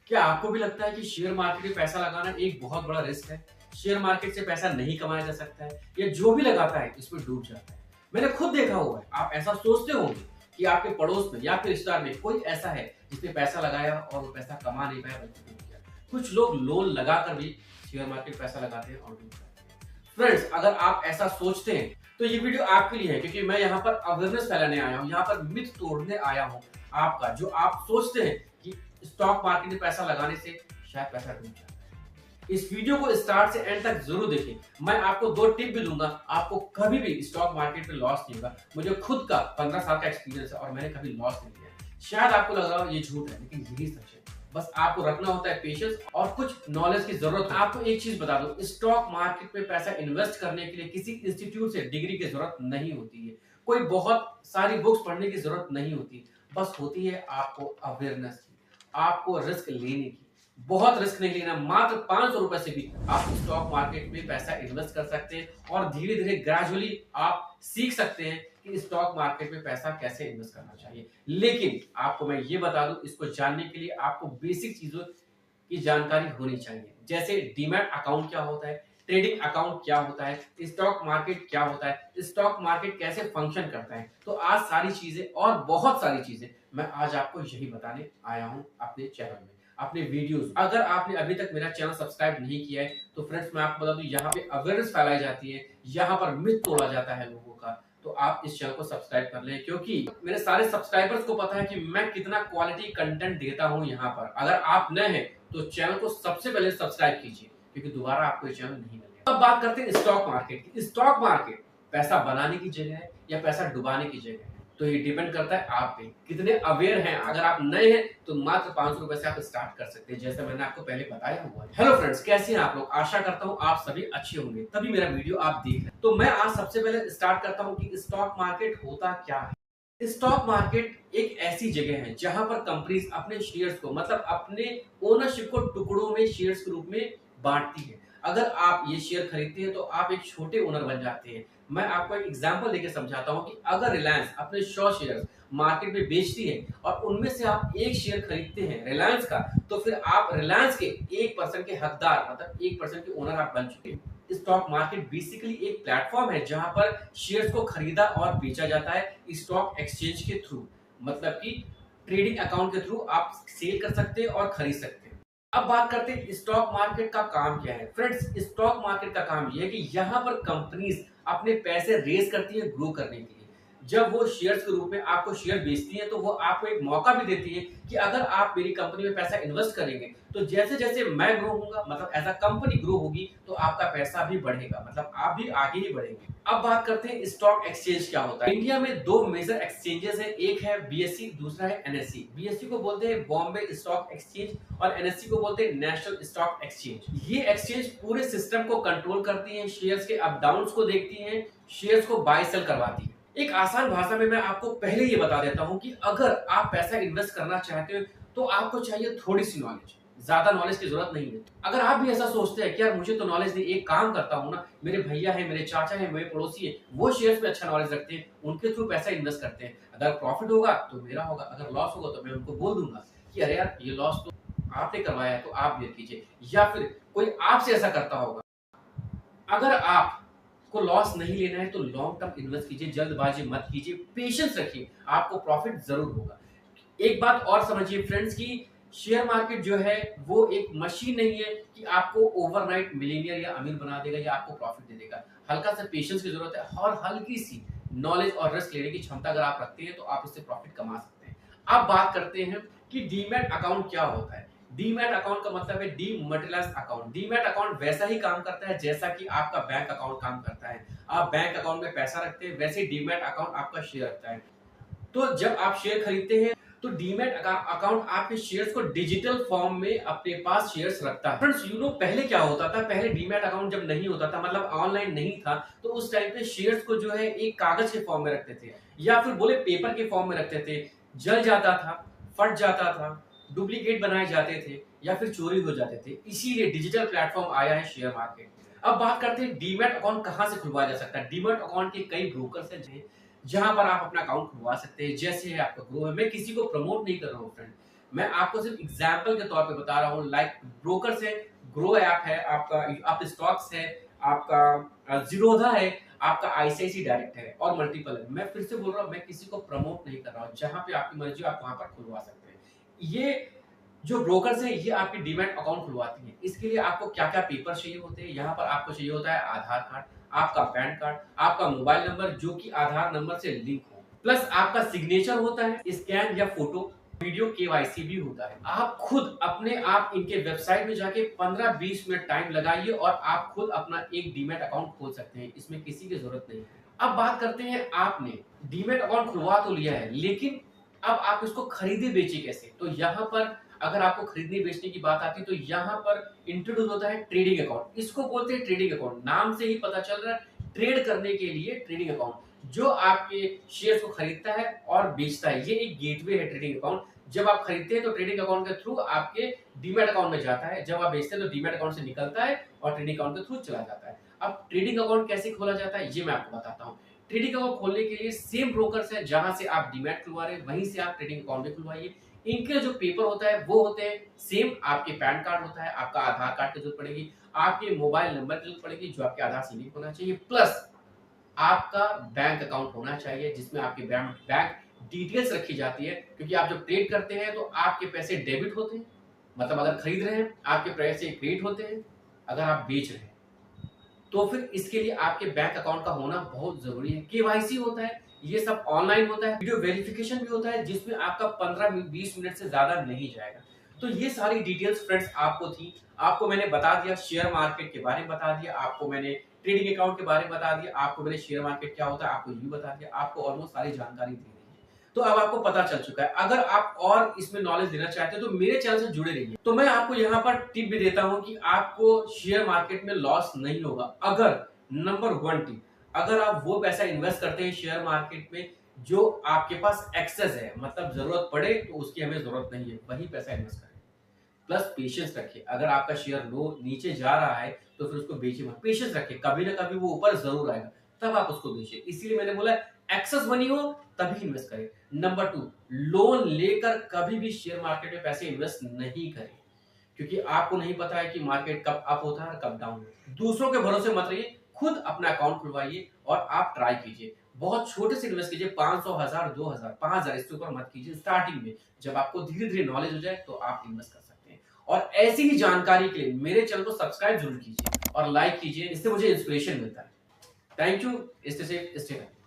क्या आपको भी लगता है कि शेयर मार्केट में पैसा लगाना एक बहुत बड़ा रिस्क है? शेयर मार्केट से पैसा नहीं कमाया जा सकता है या जो भी लगाता है इसमें डूब जाता है? मैंने खुद देखा हुआ है। आप ऐसा सोचते होंगे कि आपके पड़ोस में या फिर रिश्तेदार में कोई ऐसा है जिसने पैसा लगाया और वो पैसा कमा नहीं पाया बल्कि डूब गया। कुछ लोग लोन लगाकर भी शेयर मार्केट में पैसा लगाते हैं और डूब जाते हैं। फ्रेंड्स, अगर आप ऐसा सोचते हैं तो ये वीडियो आपके लिए है, क्योंकि मैं यहाँ पर अवेयरनेस फैलाने आया हूँ, यहाँ पर मिथ तोड़ने आया हूँ आपका, जो आप सोचते हैं कि स्टॉक मार्केट में पैसा लगाने से शायद पैसा डूब जाता है। इस वीडियो को स्टार्ट से एंड तक जरूर देखें। मैं आपको 2 टिप भी दूंगा, आपको कभी भी स्टॉक मार्केट में लॉस नहीं होगा। मुझे खुद का 15 साल का एक्सपीरियंस है और मैंने कभी लॉस नहीं लिया। शायद आपको लग रहा हो ये झूठ है, लेकिन यही सच है। बस आपको रखना होता है पेशेंस और कुछ नॉलेज की जरूरत है। आपको एक चीज बता दूं, स्टॉक मार्केट में पैसा इन्वेस्ट करने के लिए किसी इंस्टीट्यूट से डिग्री की जरूरत नहीं होती है, कोई बहुत सारी बुक्स पढ़ने की जरूरत नहीं होती। बस होती है आपको अवेयरनेस की, आपको रिस्क लेने की। बहुत रिस्क नहीं लेना, मात्र 500 रुपए से भी आप स्टॉक मार्केट में पैसा इन्वेस्ट कर सकते हैं और धीरे धीरे ग्रेजुअली आप सीख सकते हैं कि स्टॉक मार्केट में पैसा कैसे इन्वेस्ट करना चाहिए। लेकिन आपको मैं ये बता दूं, इसको जानने के लिए आपको बेसिक चीजों की जानकारी होनी चाहिए, जैसे डीमैट अकाउंट क्या होता है, ट्रेडिंग अकाउंट क्या होता है, स्टॉक मार्केट क्या होता है, स्टॉक मार्केट कैसे फंक्शन करता है। तो आज सारी चीजें और बहुत सारी चीजें मैं आज आपको यही बताने आया हूं अपने चैनल में, अपने वीडियोस। अगर आपने अभी तक मेरा चैनल सब्सक्राइब नहीं किया है तो फ्रेंड्स मैं आपको बता दूं, यहाँ पे अवेयरनेस फैलाई जाती है, यहाँ पर मिथ तोड़ा जाता है लोगों का। तो आप इस चैनल को सब्सक्राइब कर लें, क्योंकि मेरे सारे सब्सक्राइबर्स को पता है कि मैं कितना क्वालिटी कंटेंट देता हूं यहाँ पर। अगर आप नए हैं तो चैनल को सबसे पहले सब्सक्राइब कीजिए, क्योंकि दोबारा आपको ये चैनल नहीं मिलेगा। अब बात करते हैं स्टॉक मार्केट की। स्टॉक मार्केट पैसा बनाने की जगह है या पैसा डुबाने की जगह है, तो ये डिपेंड करता है आप पे कितने अवेयर हैं। अगर आप नए हैं तो मात्र 500 रुपए से आप स्टार्ट कर सकते हैं, जैसे मैंने आपको पहले बताया हुआ है। हेलो फ्रेंड्स, कैसे हैं आप लोग? आशा करता हूं आप सभी अच्छे होंगे, तभी मेरा वीडियो आप देख रहे हैं। तो मैं आज सबसे पहले स्टार्ट करता हूं कि स्टॉक मार्केट होता क्या है। स्टॉक मार्केट एक ऐसी जगह है जहां पर कंपनीज अपने शेयर्स को, मतलब अपने ओनरशिप को टुकड़ों में शेयर्स के रूप में बांटती है। अगर आप ये शेयर खरीदते हैं तो आप एक छोटे ओनर बन जाते हैं। मैं आपको एक एग्जांपल देके समझाता हूं कि अगर रिलायंस अपने 100 शेयर मार्केट में बेचती है और उनमें से आप एक शेयर खरीदते हैं रिलायंस का, तो फिर आप रिलायंस के 1% के हकदार, मतलब 1% के ओनर आप बन चुके हैं। स्टॉक मार्केट बेसिकली एक प्लेटफॉर्म है जहां पर शेयर्स को खरीदा और बेचा जाता है स्टॉक एक्सचेंज के थ्रू, मतलब कि ट्रेडिंग अकाउंट के थ्रू आप सेल कर सकते हैं और खरीद सकते हैं। अब बात करते हैं स्टॉक मार्केट का काम क्या है। फ्रेंड्स, स्टॉक मार्केट का काम यह है कि यहाँ पर कंपनीज अपने पैसे रेज करती है ग्रो करने के लिए। जब वो शेयर्स के रूप में आपको शेयर बेचती है तो वो आपको एक मौका भी देती है कि अगर आप मेरी कंपनी में पैसा इन्वेस्ट करेंगे तो जैसे जैसे मैं ग्रो होऊंगा, मतलब एज अ कंपनी ग्रो होगी, तो आपका पैसा भी बढ़ेगा, मतलब आप भी आगे ही बढ़ेंगे। अब बात करते हैं स्टॉक एक्सचेंज क्या होता है। इंडिया में 2 मेजर एक्सचेंजेस है, एक है बीएसई, दूसरा है एनएसई। बीएसई को बोलते हैं बॉम्बे स्टॉक एक्सचेंज और एनएसई को बोलते हैं नेशनल स्टॉक एक्सचेंज। ये एक्सचेंज पूरे सिस्टम को कंट्रोल करती है, शेयर्स के अप डाउन को देखती है, शेयर्स को बाय सेल करवाती है। एक आसान भाषा में मैं आपको पहले ये बता देता हूं कि अगर आप पैसा इन्वेस्ट करना चाहते हो तो आपको चाहिए थोड़ी सी नॉलेज, ज्यादा नॉलेज की जरूरत नहीं है। अगर आप भी ऐसा सोचते हैं कि यार मुझे तो नॉलेज नहीं, एक काम करता हूं ना, मेरे भैया है, मेरे चाचा है, मेरे पड़ोसी है, वो शेयर्स पे अच्छा नॉलेज रखते हैं, उनके थ्रू पैसा इन्वेस्ट करते हैं, अगर प्रॉफिट होगा तो मेरा होगा, अगर लॉस होगा तो मैं उनको बोल दूंगा कि अरे यार ये लॉस तो आपने करवाया है तो आप भी कीजिए। या फिर कोई आपसे ऐसा करता होगा। अगर आप को लॉस नहीं लेना है तो लॉन्ग टर्म इन्वेस्ट कीजिए, जल्दबाजी मत कीजिए, पेशेंस रखिए, आपको प्रॉफिट जरूर होगा। एक बात और समझिए फ्रेंड्स की शेयर मार्केट जो है वो एक मशीन नहीं है कि आपको ओवरनाइट मिलीनियर या अमीर बना देगा या आपको प्रॉफिट दे देगा। हल्का सा पेशेंस की जरूरत है और हल्की सी नॉलेज और रिस्क लेने की क्षमता अगर आप रखते हैं तो आप इससे प्रॉफिट कमा सकते हैं। अब बात करते हैं कि डीमैट अकाउंट क्या होता है। डीमैट अकाउंट का मतलब है डीमैटेरियलाइज्ड अकाउंट। डीमैट अकाउंट वैसा ही काम करता है जैसा कि आपका बैंक अकाउंट काम करता है। आप बैंक अकाउंट में पैसा रखते हैं, वैसे ही डीमैट अकाउंट आपका शेयर रखता है। तो जब आप शेयर खरीदते हैं तो डीमैट अकाउंट आपके शेयर्स को डिजिटल फॉर्म में अपने पास शेयर्स रखता है। फ्रेंड्स, यू नो पहले क्या होता था, पहले डीमैट अकाउंट जब नहीं होता था, मतलब ऑनलाइन नहीं था, तो उस टाइम पे शेयर्स को जो है एक कागज के फॉर्म में रखते थे या फिर बोले पेपर के फॉर्म में रखते थे। जल जाता था, फट जाता था, डुप्लीकेट बनाए जाते थे या फिर चोरी हो जाते थे। इसीलिए डिजिटल प्लेटफॉर्म आया है शेयर मार्केट। अब बात करते हैं डीमैट अकाउंट कहां से खुलवाया जा सकता है। डीमैट अकाउंट के कई ब्रोकर्स हैं जहां पर आप अपना अकाउंट खुलवा सकते हैं। जैसे है आपका ग्रो है, मैं किसी को प्रमोट नहीं कर रहा हूँ फ्रेंड, मैं आपको सिर्फ एग्जाम्पल के तौर पे बता रहा हूँ। लाइक ब्रोकर से ग्रो ऐप है, आपका आप स्टॉक्स है, आपका जीरोधा है, आपका आईसीआईसी डायरेक्ट है और मल्टीपल है। मैं फिर से बोल रहा हूँ, मैं किसी को प्रमोट नहीं कर रहा हूँ। जहां पे आपकी मर्जी आप वहां पर खुलवा सकते हैं। ये जो ब्रोकर्स हैं ये आपकी डीमैट अकाउंट खुलवाती हैं। इसके लिए आपको क्या-क्या पेपर चाहिए होते हैं, यहाँ पर आपको चाहिए होता है आधार कार्ड, आपका पैन कार्ड, आपका मोबाइल नंबर जो कि आधार नंबर से लिंक हो, प्लस आपका सिग्नेचर होता है, स्कैन या फोटो, वीडियो केवाईसी भी होता है। आप खुद अपने आप इनके वेबसाइट में जाके 15-20 मिनट टाइम लगाइए और आप खुद अपना एक डीमैट अकाउंट खोल सकते हैं। इसमें किसी की जरूरत नहीं है। अब बात करते हैं, आपने डीमैट अकाउंट खुलवा तो लिया है, लेकिन अब आप इसको खरीदे बेचे कैसे? तो यहाँ पर अगर आपको खरीदने बेचने की बात आती है तो यहाँ पर इंट्रोड्यूस होता है ट्रेडिंग अकाउंट। इसको बोलते हैं ट्रेडिंग अकाउंट, नाम से ही पता चल रहा है ट्रेड करने के लिए ट्रेडिंग अकाउंट, जो आपके शेयर्स को खरीदता है और बेचता है। ये एक गेटवे है ट्रेडिंग अकाउंट। जब आप खरीदते हैं तो ट्रेडिंग अकाउंट के थ्रू आपके डीमैट अकाउंट में जाता है, जब आप बेचते हैं तो डीमैट अकाउंट से निकलता है और ट्रेडिंग अकाउंट के थ्रू चला जाता है। अब ट्रेडिंग अकाउंट कैसे खोला जाता है ये मैं आपको बताता हूँ। ट्रेडिंग अकाउंट खोलने के लिए सेम ब्रोकर्स है जहां से आप डीमैट खुलवा रहे हैं, वहीं से आप ट्रेडिंग अकाउंट भी खुलवाइए। इनके जो पेपर होता है वो होते हैं सेम, आपके पैन कार्ड होता है, आपका आधार कार्ड की जरूरत पड़ेगी, आपके मोबाइल नंबर की जरूरत पड़ेगी जो आपके आधार से लिंक होना चाहिए, प्लस आपका बैंक अकाउंट होना चाहिए जिसमें आपके बैंक डिटेल्स रखी जाती है। क्योंकि आप जब ट्रेड करते हैं तो आपके पैसे डेबिट होते हैं, मतलब अगर खरीद रहे हैं आपके पैसे क्रेडिट होते हैं, अगर आप बेच रहे हैं तो फिर इसके लिए आपके बैंक अकाउंट का होना बहुत जरूरी है। केवाईसी होता है, ये सब ऑनलाइन होता है, वीडियो वेरिफिकेशन भी होता है जिसमें आपका 15-20 मिनट से ज्यादा नहीं जाएगा। तो ये सारी डिटेल्स फ्रेंड्स आपको थी, आपको मैंने बता दिया, शेयर मार्केट के बारे में बता दिया, आपको मैंने ट्रेडिंग अकाउंट के बारे में बता दिया, आपको मैंने शेयर मार्केट क्या होता है आपको ये बता दिया, आपको ऑलमोस्ट सारी जानकारी दी दी है। तो अब आपको पता चल चुका है। अगर आप और इसमें नॉलेज देना चाहते हो तो मेरे चैनल से जुड़े रहिए। तो मैं आपको यहाँ पर टिप भी देता हूँ कि आपको शेयर मार्केट में लॉस नहीं होगा अगर, नंबर 1 टिप, अगर आप वो पैसा इन्वेस्ट करते हैं शेयर मार्केट में जो आपके पास एक्सेस है, मतलब जरूरत पड़े तो उसकी हमें जरूरत नहीं है, वही पैसा इन्वेस्ट करें। प्लस पेशेंस रखिए, अगर आपका शेयर लो नीचे जा रहा है तो फिर उसको बेचिए मत, पेशेंस रखिए, कभी ना कभी वो ऊपर जरूर आएगा, तब आप उसको बेचिए। इसीलिए मैंने बोला एक्सेस मनी हो तभी इन्वेस्ट करें। नंबर 2, लोन लेकर कभी भी शेयर मार्केट में पैसे इन्वेस्ट नहीं करें, क्योंकि आपको नहीं पता है कि मार्केट कब अप होता है और कब डाउन होता है। दूसरों के भरोसे मत रहिए, खुद अपना अकाउंट खुलवाइए और आप ट्राई कीजिए। बहुत छोटे से इन्वेस्ट कीजिए, 500, 1000, 2000, 5000, इसके ऊपर मत कीजिए स्टार्टिंग में। जब आपको धीरे धीरे नॉलेज हो जाए तो आप इन्वेस्ट कर सकते हैं। और ऐसी ही जानकारी के लिए मेरे चैनल को सब्सक्राइब जरूर कीजिए और लाइक कीजिए, इससे मुझे इंस्पिरेशन मिलता है। Thank you, stay safe, stay healthy.